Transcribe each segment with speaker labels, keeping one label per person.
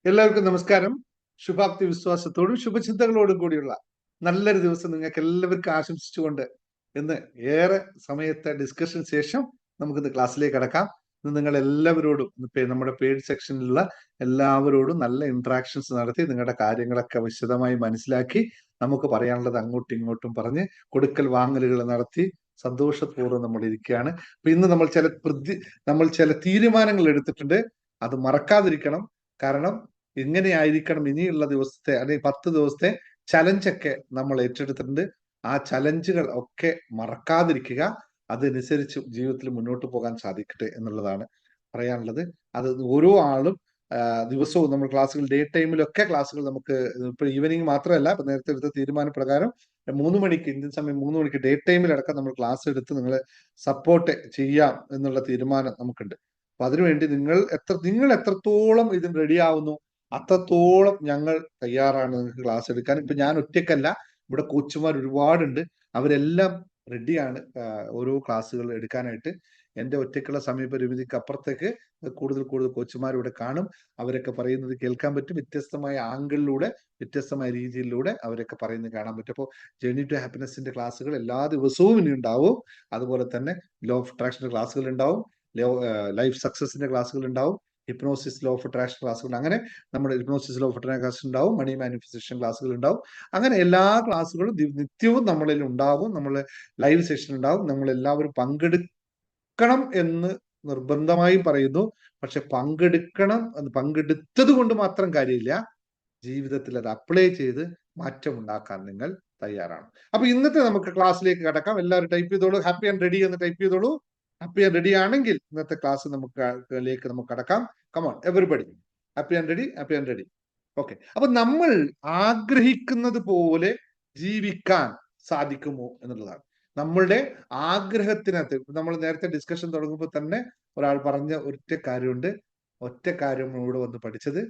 Speaker 1: എല്ലാവർക്കും നമസ്കാരം. ശുഭാപ്തി വിശ്വാസത്തോടും ശുഭചിന്തകളോടും കൂടിയുള്ള നല്ലൊരു ദിവസം നിങ്ങൾക്ക് എല്ലാവർക്കും ആശംസിച്ചുകൊണ്ട് ഇന്ന് ഏറെ സമയത്തെ ഡിസ്കഷന് ശേഷം നമുക്കിന്ന് ക്ലാസ്സിലേക്ക് കടക്കാം. ഇന്ന് നിങ്ങൾ എല്ലാവരോടും നമ്മുടെ പെയ്ഡ് സെക്ഷനിലുള്ള എല്ലാവരോടും നല്ല ഇന്ററാക്ഷൻസ് നടത്തി നിങ്ങളുടെ കാര്യങ്ങളൊക്കെ വിശദമായി മനസ്സിലാക്കി നമുക്ക് പറയാനുള്ളത് അങ്ങോട്ടും ഇങ്ങോട്ടും പറഞ്ഞ് കൊടുക്കൽ വാങ്ങലുകൾ നടത്തി സന്തോഷപൂർവ്വം നമ്മൾ ഇരിക്കുകയാണ്. അപ്പൊ ഇന്ന് നമ്മൾ ചില തീരുമാനങ്ങൾ എടുത്തിട്ടുണ്ട്. അത് മറക്കാതിരിക്കണം. കാരണം എങ്ങനെയായിരിക്കണം ഇനിയുള്ള ദിവസത്തെ അല്ലെങ്കിൽ 10 ദിവസത്തെ ചലഞ്ചൊക്കെ നമ്മൾ ഏറ്റെടുത്തിട്ടുണ്ട്. ആ ചലഞ്ചുകൾ ഒക്കെ മറക്കാതിരിക്കുക. അതനുസരിച്ച് ജീവിതത്തിൽ മുന്നോട്ട് പോകാൻ സാധിക്കട്ടെ എന്നുള്ളതാണ് പറയാനുള്ളത്. അത് ഓരോ ആളും ദിവസവും നമ്മൾ ക്ലാസ്സുകൾ ഡേ ടൈമിലൊക്കെ ക്ലാസ്സുകൾ നമുക്ക് ഇപ്പൊ ഈവനിങ് മാത്രമല്ല, ഇപ്പൊ നേരത്തെ എടുത്ത തീരുമാനപ്രകാരം 3 മണിക്ക് ഇന്ത്യൻ സമയം 3 മണിക്ക് ഡേ ടൈമിലടക്കം നമ്മൾ ക്ലാസ് എടുത്ത് നിങ്ങളെ സപ്പോർട്ട് ചെയ്യാം എന്നുള്ള തീരുമാനം നമുക്കുണ്ട്. അപ്പൊ അതിനുവേണ്ടി നിങ്ങൾ എത്രത്തോളം ഇതിന് റെഡി ആവുന്നു അത്രത്തോളം ഞങ്ങൾ തയ്യാറാണ് നിങ്ങൾക്ക് ക്ലാസ് എടുക്കാൻ. ഇപ്പൊ ഞാൻ ഒറ്റയ്ക്കല്ല, ഇവിടെ കോച്ചുമാർ ഒരുപാടുണ്ട്. അവരെല്ലാം റെഡിയാണ് ഓരോ ക്ലാസ്സുകൾ എടുക്കാനായിട്ട്. എൻ്റെ ഒറ്റയ്ക്കുള്ള സമയപരിമിതിക്ക് അപ്പുറത്തേക്ക് കൂടുതൽ കോച്ചുമാർ ഇവിടെ കാണും. അവരൊക്കെ പറയുന്നത് കേൾക്കാൻ പറ്റും. വ്യത്യസ്തമായ ആംഗിളിലൂടെ വ്യത്യസ്തമായ രീതിയിലൂടെ അവരൊക്കെ പറയുന്നത് കാണാൻ പറ്റും. അപ്പോൾ ജേർണി ടു ഹാപ്പിനെസിന്റെ ക്ലാസ്സുകൾ എല്ലാ ദിവസവും ഇനി ഉണ്ടാവും. അതുപോലെ തന്നെ ലോ ഓഫ് അട്രാക്ഷന്റെ ക്ലാസ്സുകൾ ഉണ്ടാവും, ലൈഫ് സക്സസിന്റെ ക്ലാസ്സുകൾ ഉണ്ടാവും, ഹിപ്നോസിസ് ലോ ഓഫ് അട്രാക്ഷൻ ക്ലാസ്സുകൾ, അങ്ങനെ നമ്മുടെ ഹിപ്നോസിസ് ലോ ഓഫ് അട്രാക്ഷൻ ഉണ്ടാവും, മണി മാനിഫെസ്റ്റേഷൻ ക്ലാസ്സുകൾ ഉണ്ടാവും. അങ്ങനെ എല്ലാ ക്ലാസ്സുകളും നിത്യവും നമ്മളിൽ ഉണ്ടാവും. നമ്മൾ ലൈവ് സെഷൻ ഉണ്ടാവും. നമ്മൾ എല്ലാവരും പങ്കെടുക്കണം എന്ന് നിർബന്ധമായും പറയുന്നു. പക്ഷെ പങ്കെടുത്തത് കൊണ്ട് മാത്രം കാര്യമില്ല. ജീവിതത്തിൽ അത് അപ്ലൈ ചെയ്ത് മാറ്റം ഉണ്ടാക്കാൻ നിങ്ങൾ തയ്യാറാണ്. അപ്പൊ ഇന്നത്തെ നമുക്ക് ക്ലാസ്സിലേക്ക് കടക്കാം. എല്ലാവരും ടൈപ്പ് ചെയ്തോളൂ. ഹാപ്പി ആൻഡ് റെഡി എന്ന് ടൈപ്പ് ചെയ്തോളൂ. ഹാപ്പി ആൻഡ് റെഡി ആണെങ്കിൽ ഇന്നത്തെ ക്ലാസ് നമുക്ക് കടക്കാം. Come on everybody, happy and ready, happy and ready. Okay. അപ്പൊ നമ്മൾ ആഗ്രഹിക്കുന്നത് പോലെ ജീവിക്കാൻ സാധിക്കുമോ എന്നുള്ളതാണ് നമ്മളുടെ ആഗ്രഹത്തിനകത്ത്. നമ്മൾ നേരത്തെ ഡിസ്കഷൻ തുടങ്ങുമ്പോൾ തന്നെ ഒരാൾ പറഞ്ഞ ഒറ്റ കാര്യം ഇവിടെ വന്ന് പഠിച്ചത്,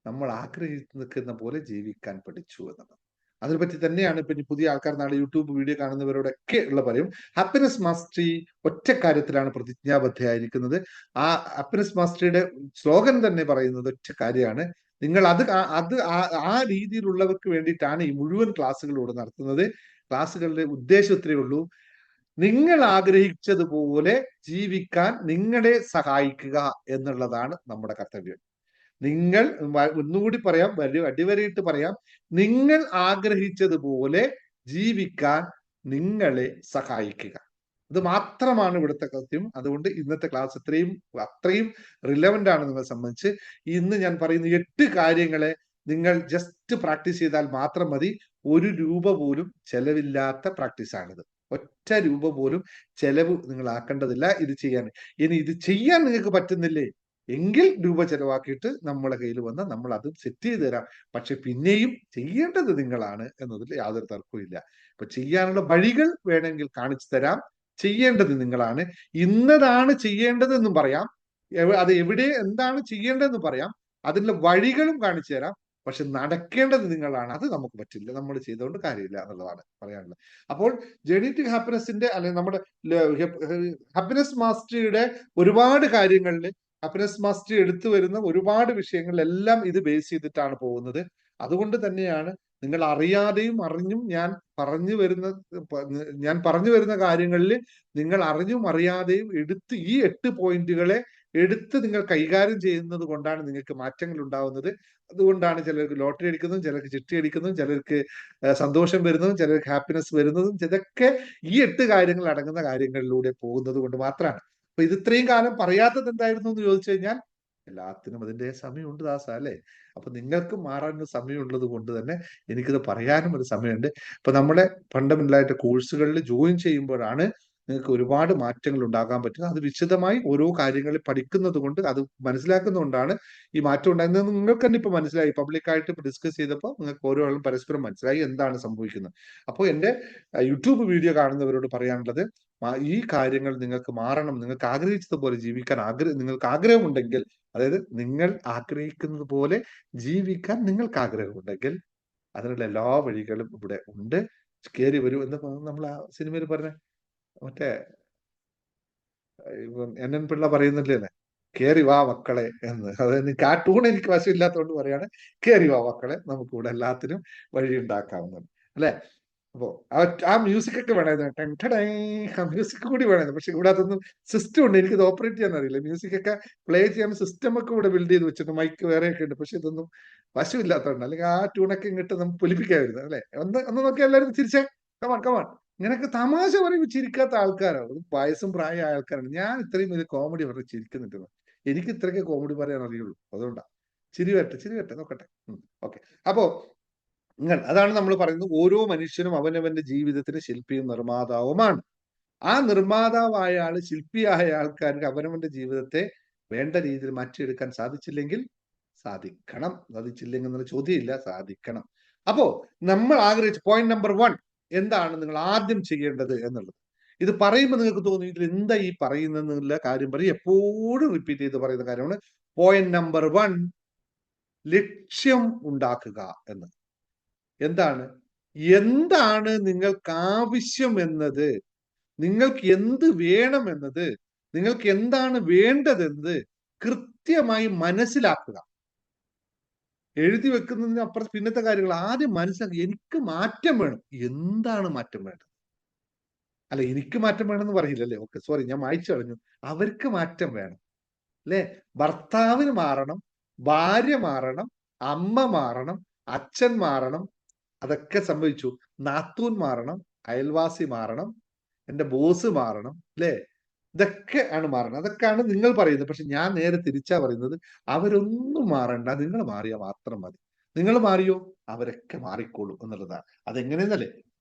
Speaker 1: നമ്മൾ ആഗ്രഹിക്കുന്ന പോലെ ജീവിക്കാൻ പഠിച്ചു എന്നുള്ളത്. അതിനെപ്പറ്റി തന്നെയാണ് ഇപ്പൊ പുതിയ ആൾക്കാർ നാളെ യൂട്യൂബ് വീഡിയോ കാണുന്നവരോടൊക്കെ ഉള്ള പറയും. ഹാപ്പിനെസ് മാസ്റ്ററി ഒറ്റ കാര്യത്തിലാണ് പ്രതിജ്ഞാബദ്ധയായിരിക്കുന്നത്. ആ ഹാപ്പിനെസ് മാസ്റ്ററിയുടെ സ്ലോഗൻ തന്നെ പറയുന്നത് ഒറ്റ കാര്യമാണ്. നിങ്ങൾ ആ രീതിയിലുള്ളവർക്ക് വേണ്ടിയിട്ടാണ് ഈ മുഴുവൻ ക്ലാസ്സുകളിലൂടെ നടത്തുന്നത്. ക്ലാസ്സുകളുടെ ഉദ്ദേശം ഇത്രയേ ഉള്ളൂ: നിങ്ങൾ ആഗ്രഹിച്ചതുപോലെ ജീവിക്കാൻ നിങ്ങളെ സഹായിക്കുക എന്നുള്ളതാണ് നമ്മുടെ കർത്തവ്യം. നിങ്ങൾ, ഒന്നുകൂടി പറയാം, അടിവരയിട്ട് പറയാം, നിങ്ങൾ ആഗ്രഹിച്ചതുപോലെ ജീവിക്കാൻ നിങ്ങളെ സഹായിക്കുക. ഇത് മാത്രമാണ് ഇവിടുത്തെ കൃത്യം. അതുകൊണ്ട് ഇന്നത്തെ ക്ലാസ് അത്രയും റിലവന്റ് ആണ് നിങ്ങളെ സംബന്ധിച്ച്. ഇന്ന് ഞാൻ പറയുന്ന 8 കാര്യങ്ങളെ നിങ്ങൾ ജസ്റ്റ് പ്രാക്ടീസ് ചെയ്താൽ മാത്രം മതി. 1 രൂപ പോലും ചെലവില്ലാത്ത പ്രാക്ടീസാണിത്. ഒറ്റ രൂപ പോലും ചെലവ് നിങ്ങൾ ആക്കേണ്ടതില്ല ഇത് ചെയ്യാൻ. ഇനി ഇത് ചെയ്യാൻ നിങ്ങൾക്ക് പറ്റുന്നില്ലേ എങ്കിൽ രൂപ ചെലവാക്കിയിട്ട് നമ്മളെ കയ്യിൽ വന്ന് നമ്മൾ അത് സെറ്റ് ചെയ്ത് തരാം. പക്ഷെ പിന്നെയും ചെയ്യേണ്ടത് നിങ്ങളാണ് എന്നതിൽ യാതൊരു തർക്കവും ഇല്ല. ഇപ്പൊ ചെയ്യാനുള്ള വഴികൾ വേണമെങ്കിൽ കാണിച്ചു തരാം. ചെയ്യേണ്ടത് നിങ്ങളാണ്. ഇന്നതാണ് ചെയ്യേണ്ടതെന്നും പറയാം. അത് എന്താണ് ചെയ്യേണ്ടതെന്ന് പറയാം. അതിനുള്ള വഴികളും കാണിച്ചു തരാം. പക്ഷെ നടക്കേണ്ടത് നിങ്ങളാണ്. അത് നമുക്ക് പറ്റില്ല, നമ്മൾ ചെയ്തുകൊണ്ട് കാര്യമില്ല എന്നുള്ളതാണ് പറയാനുള്ളത്. അപ്പോൾ ജേർണി ടു ഹാപ്പിനെസിന്റെ അല്ലെങ്കിൽ നമ്മുടെ ഹാപ്പിനെസ് മാസ്റ്ററിയുടെ ഒരുപാട് കാര്യങ്ങളിൽ, ഹാപ്പിനെസ് മാസ്റ്ററി എടുത്തു വരുന്ന ഒരുപാട് വിഷയങ്ങളിലെല്ലാം ഇത് ബേസ് ചെയ്തിട്ടാണ് പോകുന്നത്. അതുകൊണ്ട് തന്നെയാണ് നിങ്ങൾ അറിയാതെയും അറിഞ്ഞും ഞാൻ പറഞ്ഞു വരുന്ന കാര്യങ്ങളിൽ നിങ്ങൾ അറിഞ്ഞും അറിയാതെയും ഈ 8 പോയിന്റുകളെ എടുത്ത് നിങ്ങൾ കൈകാര്യം ചെയ്യുന്നത് കൊണ്ടാണ് നിങ്ങൾക്ക് മാറ്റങ്ങൾ ഉണ്ടാവുന്നത്. അതുകൊണ്ടാണ് ചിലർക്ക് ലോട്ടറി അടിക്കുന്നതും, ചിലർക്ക് ചിട്ടി അടിക്കുന്നതും, ചിലർക്ക് സന്തോഷം വരുന്നതും, ചിലർക്ക് ഹാപ്പിനെസ് വരുന്നതും. ഇതൊക്കെ ഈ 8 കാര്യങ്ങൾ അടങ്ങുന്ന കാര്യങ്ങളിലൂടെ പോകുന്നത് കൊണ്ട് മാത്രമാണ്. അപ്പൊ ഇത് ഇത്രയും കാലം പറയാത്തത് എന്തായിരുന്നു എന്ന് ചോദിച്ചു കഴിഞ്ഞാൽ, എല്ലാത്തിനും അതിന്റെ സമയമുണ്ട് ദാസ, അല്ലെ? അപ്പൊ നിങ്ങൾക്ക് മാറാൻ സമയമുള്ളത് കൊണ്ട് തന്നെ എനിക്കിത് പറയാനും ഒരു സമയമുണ്ട്. ഇപ്പൊ നമ്മുടെ ഫണ്ടമെന്റലായിട്ട് കോഴ്സുകളിൽ ജോയിൻ ചെയ്യുമ്പോഴാണ് നിങ്ങൾക്ക് ഒരുപാട് മാറ്റങ്ങൾ ഉണ്ടാകാൻ പറ്റുന്നത്. അത് വിശദമായി ഓരോ കാര്യങ്ങളിൽ പഠിക്കുന്നത് കൊണ്ട്, അത് മനസ്സിലാക്കുന്നതുകൊണ്ടാണ് ഈ മാറ്റം ഉണ്ടാകുന്നത്. നിങ്ങൾക്ക് തന്നെ ഇപ്പൊ മനസ്സിലായി. പബ്ലിക്കായിട്ട് ഇപ്പൊ ഡിസ്കസ് ചെയ്തപ്പോൾ നിങ്ങൾക്ക് ഓരോ ആളും പരസ്പരം മനസ്സിലായി എന്താണ് സംഭവിക്കുന്നത്. അപ്പോൾ എൻ്റെ യൂട്യൂബ് വീഡിയോ കാണുന്നവരോട് പറയാനുള്ളത്, ഈ കാര്യങ്ങൾ നിങ്ങൾക്ക് മാറണം, നിങ്ങൾക്ക് ആഗ്രഹിച്ചതുപോലെ ജീവിക്കാൻ നിങ്ങൾക്ക് ആഗ്രഹമുണ്ടെങ്കിൽ, അതായത് നിങ്ങൾ ആഗ്രഹിക്കുന്നത് പോലെ ജീവിക്കാൻ നിങ്ങൾക്ക് ആഗ്രഹമുണ്ടെങ്കിൽ അതിനുള്ള എല്ലാ വഴികളും ഇവിടെ ഉണ്ട്. കയറി വരൂ എന്ന് നമ്മൾ ആ സിനിമയിൽ പറഞ്ഞ മറ്റേ NN പിള്ള പറയുന്നില്ലേ, കേറി വാ മക്കളെ എന്ന്. അതായത് എനിക്ക് ആ ടൂൺ എനിക്ക് വശമില്ലാത്തതുകൊണ്ട് പറയാണ്, കേറി വാ മക്കളെ, നമുക്ക് ഇവിടെ എല്ലാത്തിനും വഴി ഉണ്ടാക്കാവുന്നതാണ് അല്ലെ. അപ്പോ ആ മ്യൂസിക് ഒക്കെ വേണമായിരുന്നു, ആ മ്യൂസിക് കൂടി വേണമായിരുന്നു. പക്ഷെ ഇവിടെ അതൊന്നും സിസ്റ്റം ഉണ്ട്, എനിക്കത് ഓപ്പറേറ്റ് ചെയ്യാൻ അറിയില്ല. മ്യൂസിക് ഒക്കെ പ്ലേ ചെയ്യാൻ സിസ്റ്റം ഒക്കെ ഇവിടെ ബിൽഡ് ചെയ്ത് വെച്ചിട്ട്, മൈക്ക് വേറെയൊക്കെ ഉണ്ട്. പക്ഷെ ഇതൊന്നും വശമില്ലാത്തതുകൊണ്ട്, അല്ലെങ്കിൽ ആ ട്യൂണൊക്കെ ഇങ്ങോട്ട് നമുക്ക് പൊലിപ്പിക്കാമായിരുന്നു അല്ലെ. ഒന്ന് നോക്കി എല്ലാവരും ചിരിച്ചേ, കമാൺ കമാൺ. ഇങ്ങനൊക്കെ തമാശ പറയുമ്പോൾ ചിരിക്കാത്ത ആൾക്കാരാണ്, വയസ്സും പ്രായമായ ആൾക്കാരാണ്. ഞാൻ ഇത്രയും വലിയ കോമഡി പറഞ്ഞ് ചിരിക്കുന്നുണ്ട്. എനിക്ക് ഇത്രയൊക്കെ കോമഡി പറയാൻ അറിയുള്ളൂ, അതുകൊണ്ടാ. ചിരി വരട്ടെ നോക്കട്ടെ. ഓക്കെ. അപ്പോ അതാണ് നമ്മൾ പറയുന്നത്, ഓരോ മനുഷ്യനും അവനവന്റെ ജീവിതത്തിന് ശില്പിയും നിർമ്മാതാവുമാണ്. ആ നിർമ്മാതാവായ ആള്, ശില്പിയായ ആൾക്കാർക്ക് അവനവന്റെ ജീവിതത്തെ വേണ്ട രീതിയിൽ മാറ്റിയെടുക്കാൻ സാധിച്ചില്ലെങ്കിൽ സാധിച്ചില്ലെങ്കിൽ എന്നുള്ള ചോദ്യമില്ല, സാധിക്കണം. അപ്പോ നമ്മൾ ആഗ്രഹിച്ച പോയിന്റ് നമ്പർ 1 എന്താണ് നിങ്ങൾ ആദ്യം ചെയ്യേണ്ടത് എന്നുള്ളത്. ഇത് പറയുമ്പോൾ നിങ്ങൾക്ക് തോന്നി ഇതിൽ എന്താ ഈ പറയുന്നുള്ള കാര്യം പറയും, എപ്പോഴും റിപ്പീറ്റ് ചെയ്ത് പറയുന്ന കാര്യമാണ്. പോയിന്റ് നമ്പർ 1, ലക്ഷ്യം ഉണ്ടാക്കുക എന്ന്. എന്താണ് നിങ്ങൾക്ക് ആവശ്യം എന്നത്, നിങ്ങൾക്ക് എന്ത് വേണമെന്നത്, നിങ്ങൾക്ക് എന്താണ് വേണ്ടതെന്ന് കൃത്യമായി മനസ്സിലാക്കുക. എഴുതി വെക്കുന്നതിന് അപ്പുറം പിന്നത്തെ കാര്യങ്ങൾ ആദ്യം മനസ്സിലാക്കി. എനിക്ക് മാറ്റം വേണം. എന്താണ് മാറ്റം വേണ്ടത്? അല്ല, എനിക്ക് മാറ്റം വേണമെന്ന് പറയില്ലല്ലേ. ഓക്കെ, സോറി, ഞാൻ മായ്ച്ചു കളഞ്ഞു. അവർക്ക് മാറ്റം വേണം അല്ലെ. ഭർത്താവിന് മാറണം, ഭാര്യ മാറണം, അമ്മ മാറണം, അച്ഛൻ മാറണം. അതൊക്കെ സംഭവിച്ചു. നാത്തൂൻ മാറണം, അയൽവാസി മാറണം, എന്റെ ബോസ് മാറണം അല്ലെ. ഇതൊക്കെ ആണ് മാറണം. അതൊക്കെയാണ് നിങ്ങൾ പറയുന്നത്. പക്ഷെ ഞാൻ നേരെ തിരിച്ചാ പറയുന്നത്, അവരൊന്നും മാറണ്ട, നിങ്ങൾ മാറിയാൽ മാത്രം മതി. നിങ്ങൾ മാറിയോ, അവരൊക്കെ മാറിക്കോളും എന്നുള്ളതാണ്. അതെങ്ങനെയെന്നല്ലേ,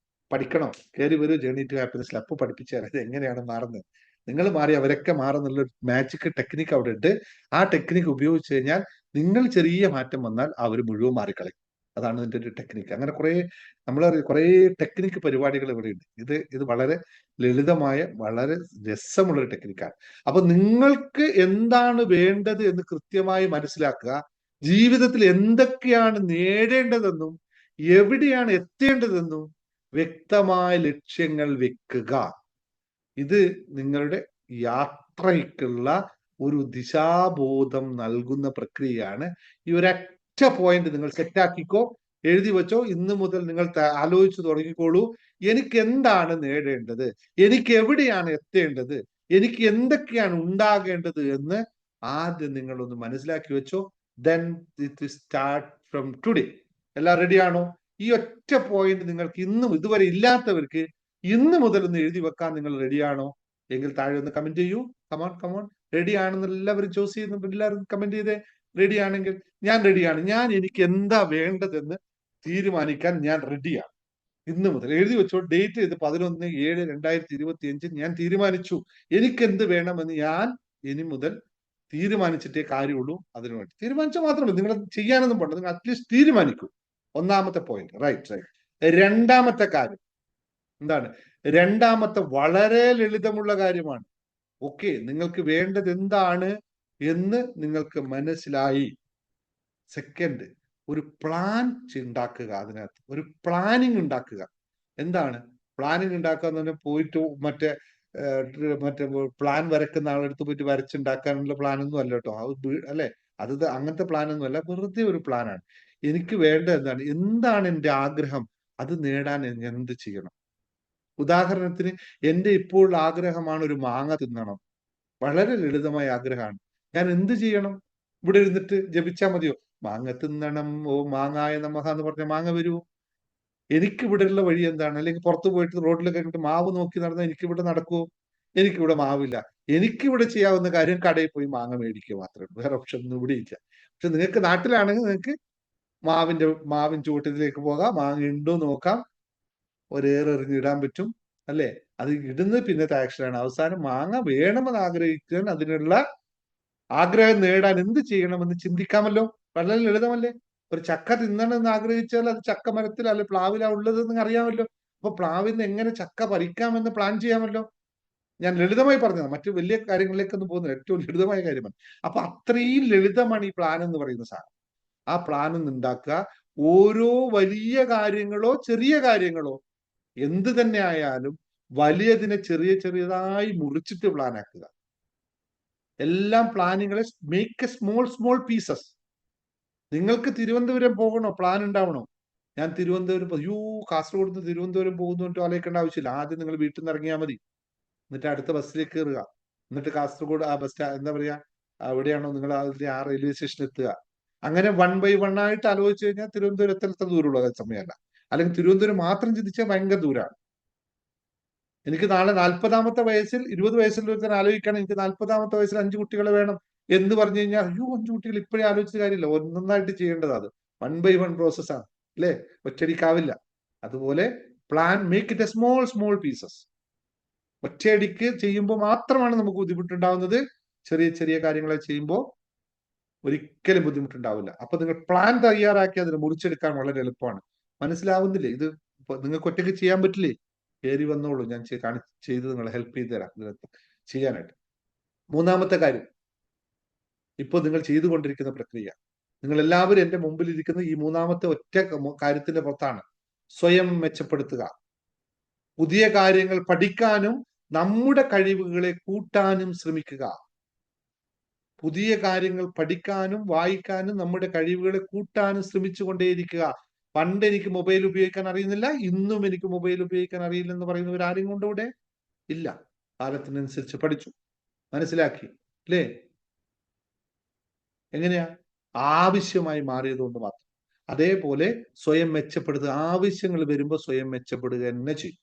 Speaker 1: പഠിക്കണം. കയറി വരൂ ജേർണി ടു ഹാപ്പിനെസ്സിൽ. അപ്പൊ പഠിപ്പിച്ചു തരാം ഇത് എങ്ങനെയാണ് മാറുന്നത്. നിങ്ങൾ മാറി അവരൊക്കെ മാറുന്നുള്ള മാജിക് ടെക്നിക്ക് അവിടെ ഉണ്ട്. ആ ടെക്നിക്ക് ഉപയോഗിച്ച് കഴിഞ്ഞാൽ നിങ്ങൾ ചെറിയ മാറ്റം വന്നാൽ അവർ മുഴുവൻ മാറിക്കളയും. അതാണ് ഇതിന്റെ ഒരു ടെക്നിക്ക്. അങ്ങനെ നമ്മൾ കുറെ ടെക്നിക്ക് പരിപാടികൾ ഇവിടെ ഉണ്ട്. ഇത് വളരെ ലളിതമായ, വളരെ രസമുള്ളൊരു ടെക്നിക്കാണ്. അപ്പൊ നിങ്ങൾക്ക് എന്താണ് വേണ്ടത് എന്ന് കൃത്യമായി മനസ്സിലാക്കുക. ജീവിതത്തിൽ എന്തൊക്കെയാണ് നേടേണ്ടതെന്നും എവിടെയാണ് എത്തേണ്ടതെന്നും വ്യക്തമായ ലക്ഷ്യങ്ങൾ വെക്കുക. ഇത് നിങ്ങളുടെ യാത്രയ്ക്കുള്ള ഒരു ദിശാബോധം നൽകുന്ന പ്രക്രിയയാണ്. ഈ ഒരൊറ്റ പോയിന്റ് നിങ്ങൾ സെറ്റാക്കിക്കോ, എഴുതി വെച്ചോ. ഇന്ന് മുതൽ നിങ്ങൾ ആലോചിച്ചു തുടങ്ങിക്കോളൂ. എനിക്ക് എന്താണ് നേടേണ്ടത്, എനിക്ക് എവിടെയാണ് എത്തേണ്ടത്, എനിക്ക് എന്തൊക്കെയാണ് ഉണ്ടാകേണ്ടത് എന്ന് ആദ്യം നിങ്ങളൊന്ന് മനസ്സിലാക്കി വെച്ചോ. Then it start from today. എല്ലാം റെഡിയാണോ? ഈ ഒറ്റ പോയിന്റ് നിങ്ങൾക്ക് ഇതുവരെ ഇല്ലാത്തവർക്ക് ഇന്ന് മുതൽ ഒന്ന് എഴുതി വെക്കാൻ നിങ്ങൾ റെഡിയാണോ? എങ്കിൽ താഴെ ഒന്ന് കമന്റ് ചെയ്യൂ. കമോൺ. റെഡി ആണെന്ന് എല്ലാവരും ചൂസ് ചെയ്യുന്നുണ്ട്. എല്ലാവരും കമന്റ് ചെയ്തേ. റെഡി ആണെങ്കിൽ. ഞാൻ റെഡിയാണ്. എനിക്ക് എന്താ വേണ്ടതെന്ന് തീരുമാനിക്കാൻ ഞാൻ റെഡിയാണ്. ഇന്ന് മുതൽ എഴുതി വെച്ചോ. ഡേറ്റ് ചെയ്ത് 11/7/2025 ഞാൻ തീരുമാനിച്ചു എനിക്ക് എന്ത് വേണമെന്ന്. ഞാൻ ഇനി മുതൽ തീരുമാനിച്ചിട്ടേ കാര്യമുള്ളൂ. അതിനുവേണ്ടി തീരുമാനിച്ചാൽ മാത്രമേ നിങ്ങൾ ചെയ്യാനൊന്നും പോകണ്ട. നിങ്ങൾ അറ്റ്ലീസ്റ്റ് തീരുമാനിക്കൂ. ഒന്നാമത്തെ പോയിന്റ്. റൈറ്റ്. രണ്ടാമത്തെ കാര്യം എന്താണ്? രണ്ടാമത്തെ വളരെ ലളിതമുള്ള കാര്യമാണ്. ഓക്കെ, നിങ്ങൾക്ക് വേണ്ടത് എന്താണ് എന്ന് നിങ്ങൾക്ക് മനസ്സിലായി. സെക്കൻഡ്, ഒരു പ്ലാൻ ഉണ്ടാക്കുക. അതിനകത്ത് ഒരു പ്ലാനിങ് ഉണ്ടാക്കുക. എന്താണ് പ്ലാനിങ് ഉണ്ടാക്കുക എന്ന് പറഞ്ഞാൽ പോയിട്ട് മറ്റേ പ്ലാൻ വരക്കുന്ന ആളെടുത്ത് പോയിട്ട് വരച്ചുണ്ടാക്കാനുള്ള പ്ലാനൊന്നും അല്ല കേട്ടോ. അല്ലെ, അങ്ങനത്തെ പ്ലാനൊന്നും അല്ല. വെറുതെ ഒരു പ്ലാനാണ്. എനിക്ക് വേണ്ടത് എന്താണ് എന്റെ ആഗ്രഹം, അത് നേടാൻ എന്ത് ചെയ്യണം. ഉദാഹരണത്തിന് എന്റെ ഇപ്പോൾ ആഗ്രഹമാണ് ഒരു മാങ്ങ തിന്നണം. വളരെ ലളിതമായ ആഗ്രഹമാണ്. ഞാൻ എന്ത് ചെയ്യണം? ഇവിടെ ഇരുന്നിട്ട് ജപിച്ചാൽ മതിയോ? മാങ്ങ തിന്നണം, ഓ മാങ്ങായ നമഃ എന്ന് പറഞ്ഞ മാങ്ങ വരുമോ? എനിക്കിവിടെയുള്ള വഴി എന്താണ്? അല്ലെങ്കിൽ പുറത്ത് പോയിട്ട് റോഡിൽ കഴിഞ്ഞിട്ട് മാവ് നോക്കി നടന്നാൽ എനിക്കിവിടെ നടക്കുമോ? എനിക്കിവിടെ മാവില്ല. എനിക്കിവിടെ ചെയ്യാവുന്ന കാര്യം കടയിൽ പോയി മാങ്ങ മേടിക്കുക മാത്രമേ ഉള്ളൂ. വേറെ ഓപ്ഷൻ ഒന്നും ഇവിടെ ഇല്ല. പക്ഷെ നിങ്ങൾക്ക് നാട്ടിലാണെങ്കിൽ നിങ്ങൾക്ക് മാവിൻ ചുവട്ടിലേക്ക് പോകാം, മാങ്ങ ഉണ്ടോ നോക്കാം, ഒരേറെറിഞ്ഞിടാൻ പറ്റും അല്ലെ. അത് ഇടുന്നത് പിന്നത്തെ ആക്ഷനാണ്. അവസാനം മാങ്ങ വേണമെന്ന് ആഗ്രഹിക്കാൻ, അതിനുള്ള ആഗ്രഹം നേടാൻ എന്ത് ചെയ്യണമെന്ന് ചിന്തിക്കാമല്ലോ. വളരെ ലളിതമല്ലേ. ഒരു ചക്ക തിന്നണമെന്ന് ആഗ്രഹിച്ചാൽ അത് ചക്ക മരത്തിൽ അല്ലെ പ്ലാവിലാ ഉള്ളതെന്ന് അറിയാമല്ലോ. അപ്പൊ പ്ലാവിൽ നിന്ന് എങ്ങനെ ചക്ക പറിക്കാമെന്ന് പ്ലാൻ ചെയ്യാമല്ലോ. ഞാൻ ലളിതമായി പറഞ്ഞത്, മറ്റു വലിയ കാര്യങ്ങളിലേക്കൊന്നും പോകുന്നില്ല. ഏറ്റവും ലളിതമായ കാര്യമാണ്. അപ്പൊ അത്രയും ലളിതമാണ് ഈ പ്ലാൻ എന്ന് പറയുന്ന സാധനം. ആ പ്ലാൻ ഒന്ന് ഉണ്ടാക്കുക. ഓരോ വലിയ കാര്യങ്ങളോ ചെറിയ കാര്യങ്ങളോ എന്ത് തന്നെ ആയാലും വലിയതിനെ ചെറിയതായി മുറിച്ചിട്ട് പ്ലാൻ ആക്കുക. എല്ലാം പ്ലാനുകളെ മേക്ക് എ സ്മോൾ പീസസ്. നിങ്ങൾക്ക് തിരുവനന്തപുരം പോകണോ, പ്ലാൻ ഉണ്ടാവണോ? ഞാൻ തിരുവനന്തപുരം, കാസർഗോഡ് നിന്ന് തിരുവനന്തപുരം പോകുന്നു ആലോചിക്കേണ്ട ആവശ്യമില്ല. ആദ്യം നിങ്ങൾ വീട്ടിൽ നിന്ന് ഇറങ്ങിയാൽ മതി. എന്നിട്ട് അടുത്ത ബസ്സിലേക്ക് കയറുക. എന്നിട്ട് കാസർഗോഡ് ആ ബസ് എന്താ പറയാ, എവിടെയാണോ നിങ്ങൾ അതിന്റെ ആ റെയിൽവേ സ്റ്റേഷനിൽ എത്തുക. അങ്ങനെ 1 by 1 ആയിട്ട് ആലോചിച്ച് കഴിഞ്ഞാൽ തിരുവനന്തപുരം എത്ര ദൂരമുള്ള സമയമല്ല. അല്ലെങ്കിൽ തിരുവനന്തപുരം മാത്രം ചിന്തിച്ചാൽ ഭയങ്കര ദൂരമാണ്. എനിക്ക് നാളെ 40ാമത്തെ വയസ്സിൽ 20 വയസ്സിൽ ഒരുത്തൻ ആലോചിക്കണം എനിക്ക് 40ാമത്തെ വയസ്സിൽ 5 കുട്ടികളെ വേണം എന്ന് പറഞ്ഞു കഴിഞ്ഞാൽ, 5 കുട്ടികൾ ഇപ്പോഴേ ആലോചിച്ച കാര്യമില്ല. ഒന്നൊന്നായിട്ട് ചെയ്യേണ്ടത് അത് 1 by 1 പ്രോസസ്സാണ്, അല്ലേ? ഒറ്റയടിക്കാവില്ല. അതുപോലെ plan, make it A small pieces. ഒറ്റയടിക്ക് ചെയ്യുമ്പോൾ മാത്രമാണ് നമുക്ക് ബുദ്ധിമുട്ടുണ്ടാവുന്നത്. ചെറിയ ചെറിയ കാര്യങ്ങളെ ചെയ്യുമ്പോൾ ഒരിക്കലും ബുദ്ധിമുട്ടുണ്ടാവില്ല. അപ്പൊ നിങ്ങൾ പ്ലാൻ തയ്യാറാക്കി അതിനെ മുറിച്ചെടുക്കാൻ വളരെ എളുപ്പമാണ്. മനസ്സിലാവുന്നില്ലേ? ഇത് നിങ്ങൾക്ക് ഒറ്റയ്ക്ക് ചെയ്യാൻ പറ്റില്ലേ? കയറി വന്നോളൂ, ഞാൻ ചെയ്ത് നിങ്ങളെ ഹെൽപ്പ് ചെയ്ത് തരാം ഇതിനകത്ത് ചെയ്യാനായിട്ട്. മൂന്നാമത്തെ കാര്യം, ഇപ്പോൾ നിങ്ങൾ ചെയ്തുകൊണ്ടിരിക്കുന്ന പ്രക്രിയ, നിങ്ങൾ എല്ലാവരും എന്റെ മുമ്പിൽ ഇരിക്കുന്ന ഈ മൂന്നാമത്തെ ഒറ്റ കാര്യത്തിന്റെ പുറത്താണ്. സ്വയം മെച്ചപ്പെടുത്തുക, പുതിയ കാര്യങ്ങൾ പഠിക്കാനും നമ്മുടെ കഴിവുകളെ കൂട്ടാനും ശ്രമിക്കുക. പുതിയ കാര്യങ്ങൾ പഠിക്കാനും വായിക്കാനും നമ്മുടെ കഴിവുകളെ കൂട്ടാനും ശ്രമിച്ചുകൊണ്ടേയിരിക്കുക. പണ്ട് എനിക്ക് മൊബൈൽ ഉപയോഗിക്കാൻ അറിയുന്നില്ല, ഇന്നും എനിക്ക് മൊബൈൽ ഉപയോഗിക്കാൻ അറിയില്ലെന്ന് പറയുന്നവർ ആരും കൊണ്ടുകൂടെ ഇല്ല. കാലത്തിനനുസരിച്ച് പഠിച്ചു, മനസ്സിലാക്കി, അല്ലേ? എങ്ങനെയാ? ആവശ്യമായി മാറിയതുകൊണ്ട് മാത്രം. അതേപോലെ സ്വയം മെച്ചപ്പെടുത്തുക. ആവശ്യങ്ങൾ വരുമ്പോൾ സ്വയം മെച്ചപ്പെടുക തന്നെ ചെയ്യും.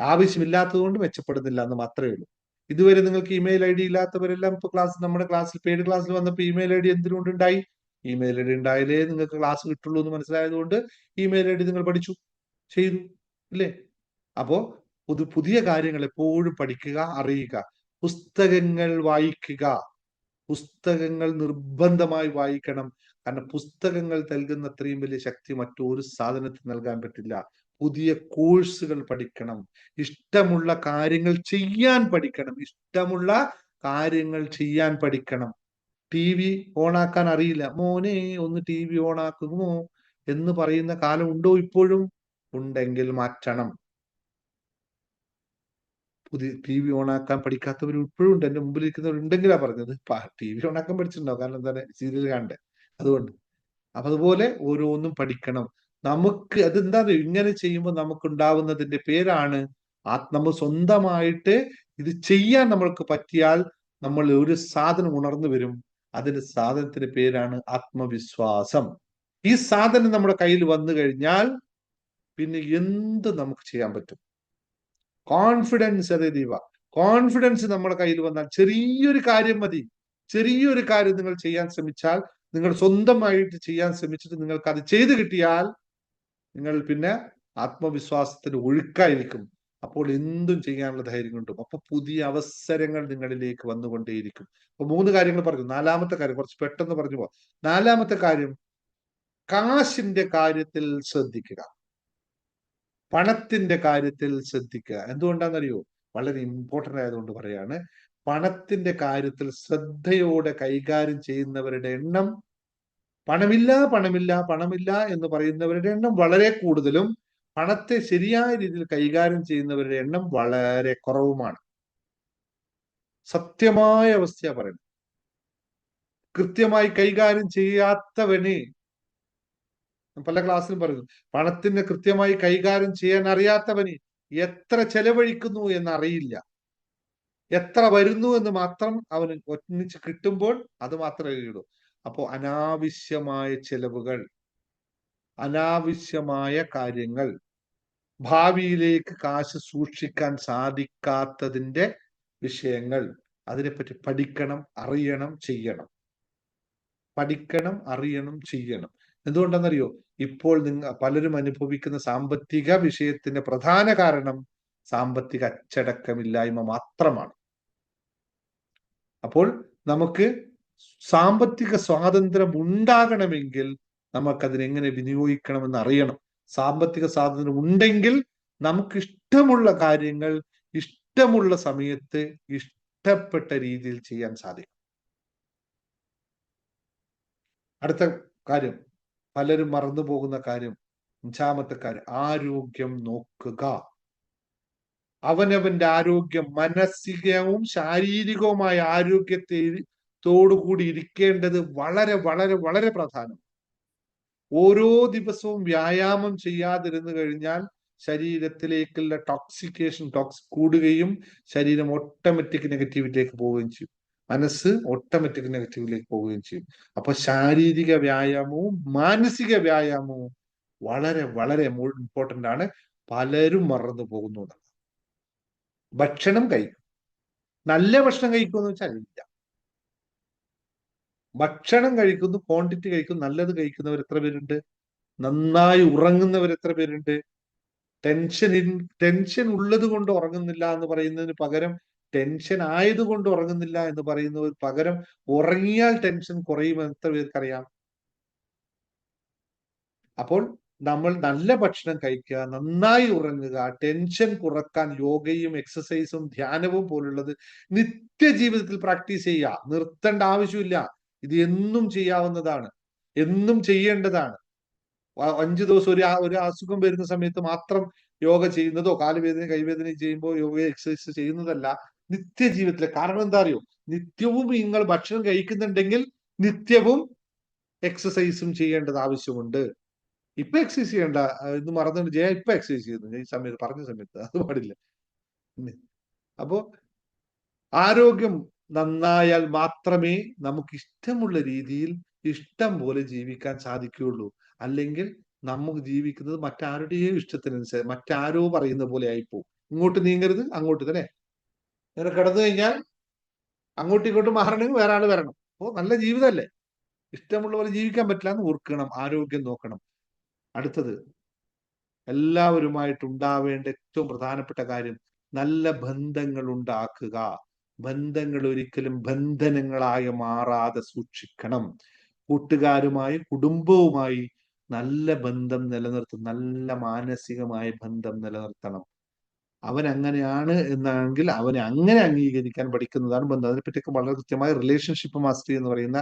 Speaker 1: ആവശ്യമില്ലാത്തത് കൊണ്ട് മെച്ചപ്പെടുന്നില്ല എന്ന് മാത്രമേ ഉള്ളൂ. ഇതുവരെ നിങ്ങൾക്ക് ഇമെയിൽ ഐ ഡി ഇല്ലാത്തവരെല്ലാം ഇപ്പൊ നമ്മുടെ ക്ലാസ്സിൽ പെയ്ഡ് ക്ലാസ്സിൽ വന്നപ്പോൾ ഇമെയിൽ ഐ ഡി എന്തിനുകൊണ്ടുണ്ടായി? ഇമെയിൽ ഐ ഡി ഉണ്ടായാലേ നിങ്ങൾക്ക് ക്ലാസ് കിട്ടുള്ളൂ എന്ന് മനസ്സിലായതുകൊണ്ട് ഇമെയിൽ ഐ ഡി നിങ്ങൾ പഠിച്ചു, ചെയ്തു, ഇല്ലേ? അപ്പോ പുതിയ കാര്യങ്ങൾ എപ്പോഴും പഠിക്കുക, അറിയുക. പുസ്തകങ്ങൾ വായിക്കുക. പുസ്തകങ്ങൾ നിർബന്ധമായി വായിക്കണം. കാരണം പുസ്തകങ്ങൾ നൽകുന്ന അത്രയും വലിയ ശക്തി മറ്റൊരു സാധനത്തിന് നൽകാൻ പറ്റില്ല. പുതിയ കോഴ്സുകൾ പഠിക്കണം. ഇഷ്ടമുള്ള കാര്യങ്ങൾ ചെയ്യാൻ പഠിക്കണം. ഇഷ്ടമുള്ള കാര്യങ്ങൾ ചെയ്യാൻ പഠിക്കണം. ടി വി ഓണാക്കാൻ അറിയില്ല, മോനെ ഒന്ന് ടി വി ഓണാക്കുമോ എന്ന് പറയുന്ന കാലം ഉണ്ടോ ഇപ്പോഴും? ഉണ്ടെങ്കിൽ മാറ്റണം. പുതിയ ടി വി ഓണാക്കാൻ പഠിക്കാത്തവർ ഇപ്പോഴും ഉണ്ട്. എന്റെ മുമ്പിൽ ഇരിക്കുന്നവരുണ്ടെങ്കിലാ പറഞ്ഞത്. ടി വി ഓണാക്കാൻ പഠിച്ചിട്ടുണ്ടാവും, കാരണം എന്താണ്, സീരിയൽ കാണണ്ടേ, അതുകൊണ്ട്. അപ്പൊ അതുപോലെ ഓരോന്നും പഠിക്കണം. നമുക്ക് അതെന്താ, ഇങ്ങനെ ചെയ്യുമ്പോൾ നമുക്ക് ഉണ്ടാവുന്നതിന്റെ പേരാണ് നമ്മൾ സ്വന്തമായിട്ട് ഇത് ചെയ്യാൻ നമ്മൾക്ക് പറ്റിയാൽ നമ്മൾ ഒരു സാധനം ഉണർന്നു വരും. അതിന്റെ സാധനത്തിന്റെ പേരാണ് ആത്മവിശ്വാസം. ഈ സാധനം നമ്മുടെ കയ്യിൽ വന്നു കഴിഞ്ഞാൽ പിന്നെ എന്ത് നമുക്ക് ചെയ്യാൻ പറ്റും. കോൺഫിഡൻസ്, അതെ ദീപ, കോൺഫിഡൻസ് നമ്മുടെ കയ്യിൽ വന്നാൽ ചെറിയൊരു കാര്യം മതി. ചെറിയൊരു കാര്യം നിങ്ങൾ ചെയ്യാൻ ശ്രമിച്ചാൽ, നിങ്ങൾ സ്വന്തമായിട്ട് ചെയ്യാൻ ശ്രമിച്ചിട്ട് നിങ്ങൾക്ക് അത് ചെയ്തു കിട്ടിയാൽ നിങ്ങൾ പിന്നെ ആത്മവിശ്വാസത്തിന് ഒഴുക്കായിരിക്കും. അപ്പോൾ എന്തും ചെയ്യാനുള്ള ധൈര്യം കിട്ടും. അപ്പൊ പുതിയ അവസരങ്ങൾ നിങ്ങളിലേക്ക് വന്നുകൊണ്ടേയിരിക്കും. അപ്പൊ 3 കാര്യങ്ങൾ പറഞ്ഞു. 4ാമത്തെ കാര്യം കുറച്ച് പെട്ടെന്ന് പറഞ്ഞു പോവാം. 4ാമത്തെ കാര്യം, കാശിന്റെ കാര്യത്തിൽ ശ്രദ്ധിക്കുക. പണത്തിന്റെ കാര്യത്തിൽ ശ്രദ്ധിക്കുക. എന്തുകൊണ്ടാണെന്നറിയോ? വളരെ ഇമ്പോർട്ടന്റ് ആയതുകൊണ്ട് പറയാണ്. പണത്തിന്റെ കാര്യത്തിൽ ശ്രദ്ധയോടെ കൈകാര്യം ചെയ്യുന്നവരുടെ എണ്ണം, പണമില്ല എന്ന് പറയുന്നവരുടെ എണ്ണം വളരെ കൂടുതലും പണത്തെ ശരിയായ രീതിയിൽ കൈകാര്യം ചെയ്യുന്നവരുടെ എണ്ണം വളരെ കുറവുമാണ്. സത്യമായ അവസ്ഥയാ പറയുന്നത്. കൃത്യമായി കൈകാര്യം ചെയ്യാത്തവന്, പല ക്ലാസ്സിലും പറയുന്നു, പണത്തിന് കൃത്യമായി കൈകാര്യം ചെയ്യാൻ അറിയാത്തവന് എത്ര ചെലവഴിക്കുന്നു എന്നറിയില്ല. എത്ര വരുന്നു എന്ന് മാത്രം അവന് ഒന്നിച്ച് കിട്ടുമ്പോൾ അത് മാത്രമേ ഉള്ളൂ. അപ്പോ അനാവശ്യമായ ചെലവുകൾ, അനാവശ്യമായ കാര്യങ്ങൾ, ഭാവിയിലേക്ക് കാശ് സൂക്ഷിക്കാൻ സാധിക്കാത്തതിന്റെ വിഷയങ്ങൾ, അതിനെപ്പറ്റി പഠിക്കണം, അറിയണം, ചെയ്യണം. പഠിക്കണം, അറിയണം, ചെയ്യണം. എന്തുകൊണ്ടെന്നറിയോ? ഇപ്പോൾ പലരും അനുഭവിക്കുന്ന സാമ്പത്തിക വിഷയത്തിന്റെ പ്രധാന കാരണം സാമ്പത്തിക അച്ചടക്കമില്ലായ്മ മാത്രമാണ്. അപ്പോൾ നമുക്ക് സാമ്പത്തിക സ്വാതന്ത്ര്യം ഉണ്ടാകണമെങ്കിൽ നമുക്കതിനെ എങ്ങനെ വിനിയോഗിക്കണമെന്ന് അറിയണം. സാമ്പത്തിക സ്വാതന്ത്ര്യം ഉണ്ടെങ്കിൽ നമുക്ക് ഇഷ്ടമുള്ള കാര്യങ്ങൾ ഇഷ്ടമുള്ള സമയത്ത് ഇഷ്ടപ്പെട്ട രീതിയിൽ ചെയ്യാൻ സാധിക്കും. അടുത്ത കാര്യം, പലരും മറന്നു പോകുന്ന കാര്യം, 5ാമത്തെ കാര്യം, ആരോഗ്യം നോക്കുക. അവനവന്റെ ആരോഗ്യം, മാനസികവും ശാരീരികവുമായ ആരോഗ്യത്തെ തോടുകൂടി ഇരിക്കേണ്ടത് വളരെ വളരെ വളരെ പ്രധാനം. ഓരോ ദിവസവും വ്യായാമം ചെയ്യാതിരുന്നു കഴിഞ്ഞാൽ ശരീരത്തിലേക്കുള്ള ടോക്സ് കൂടുകയും ശരീരം ഓട്ടോമാറ്റിക് നെഗറ്റീവിലേക്ക് പോവുകയും ചെയ്യും. മനസ്സ് ഓട്ടോമാറ്റിക് നെഗറ്റീവിലേക്ക് പോവുകയും ചെയ്യും. അപ്പൊ ശാരീരിക വ്യായാമവും മാനസിക വ്യായാമവും വളരെ വളരെ ഇമ്പോർട്ടന്റ് ആണ്. പലരും മറന്നു പോകുന്നു. ഭക്ഷണം കഴിക്കും, നല്ല ഭക്ഷണം കഴിക്കുമെന്ന് വെച്ചാൽ ഇല്ല. ഭക്ഷണം കഴിക്കുന്നു, ക്വാണ്ടിറ്റി കഴിക്കുന്നു, നല്ലത് കഴിക്കുന്നവർ എത്ര പേരുണ്ട്? നന്നായി ഉറങ്ങുന്നവർ എത്ര പേരുണ്ട്? ടെൻഷൻ ഉള്ളത് കൊണ്ട് ഉറങ്ങുന്നില്ല എന്ന് പറയുന്നതിന് പകരം ടെൻഷൻ ആയതുകൊണ്ട് ഉറങ്ങുന്നില്ല എന്ന് പറയുന്നതിന് പകരം ഉറങ്ങിയാൽ ടെൻഷൻ കുറയുമെന്ന് എത്ര പേർക്കറിയാം? അപ്പോൾ നമ്മൾ നല്ല ഭക്ഷണം കഴിക്കുക, നന്നായി ഉറങ്ങുക, ടെൻഷൻ കുറക്കാൻ യോഗയും എക്സസൈസും ധ്യാനവും പോലുള്ളത് നിത്യജീവിതത്തിൽ പ്രാക്ടീസ് ചെയ്യുക. നിർത്തേണ്ട ആവശ്യമില്ല. ഇത് എന്നും ചെയ്യാവുന്നതാണ്, എന്നും ചെയ്യേണ്ടതാണ്. 5 ദിവസം ഒരു അസുഖം വരുന്ന സമയത്ത് മാത്രം യോഗ ചെയ്യുന്നതോ കാലുവേദന കൈവേദന ചെയ്യുമ്പോൾ യോഗ എക്സസൈസ് ചെയ്യുന്നതല്ല, നിത്യജീവിതത്തിലെ. കാരണം എന്താ അറിയോ? നിത്യവും നിങ്ങൾ ഭക്ഷണം കഴിക്കുന്നുണ്ടെങ്കിൽ നിത്യവും എക്സസൈസും ചെയ്യേണ്ടത് ആവശ്യമുണ്ട്. ഇപ്പൊ എക്സസൈസ് ചെയ്യണ്ട, ഇത് മറന്നുകൊണ്ട് ജയ ഇപ്പൊ എക്സസൈസ് ചെയ്യുന്നു ഈ സമയത്ത്, പറഞ്ഞ സമയത്ത് അത് പാടില്ല. അപ്പോ ആരോഗ്യം നന്നായാൽ മാത്രമേ നമുക്ക് ഇഷ്ടമുള്ള രീതിയിൽ ഇഷ്ടം പോലെ ജീവിക്കാൻ സാധിക്കുകയുള്ളൂ. അല്ലെങ്കിൽ നമുക്ക് ജീവിക്കുന്നത് മറ്റാരുടെയോ ഇഷ്ടത്തിനനുസരിച്ച്, മറ്റാരോ പറയുന്ന പോലെ ആയിപ്പോവും. ഇങ്ങോട്ട് നീങ്ങരുത്, അങ്ങോട്ട് തന്നെ. ഇങ്ങനെ കിടന്നു കഴിഞ്ഞാൽ അങ്ങോട്ടും ഇങ്ങോട്ടും മാറണമെങ്കിൽ വേറെ ആള് വരണം. അപ്പോ നല്ല ജീവിതമല്ലേ? ഇഷ്ടമുള്ള പോലെ ജീവിക്കാൻ പറ്റില്ല എന്ന് ഓർക്കണം. ആരോഗ്യം നോക്കണം. അടുത്തത്, എല്ലാവരുമായിട്ട് ഉണ്ടാവേണ്ട ഏറ്റവും പ്രധാനപ്പെട്ട കാര്യം നല്ല ബന്ധങ്ങൾ ഉണ്ടാക്കുക. ബന്ധങ്ങൾ ഒരിക്കലും ബന്ധനങ്ങളായി മാറാതെ സൂക്ഷിക്കണം. കൂട്ടുകാരുമായി, കുടുംബവുമായി നല്ല ബന്ധം നിലനിർത്തും, നല്ല മാനസികമായ ബന്ധം നിലനിർത്തണം. അവൻ അങ്ങനെയാണ് എന്നാണെങ്കിൽ അവനെ അങ്ങനെ അംഗീകരിക്കാൻ പഠിക്കുന്നതാണ് ബന്ധം. അതിനെപ്പറ്റിയൊക്കെ വളരെ കൃത്യമായ റിലേഷൻഷിപ്പ് മാസ്റ്ററി എന്ന് പറയുന്ന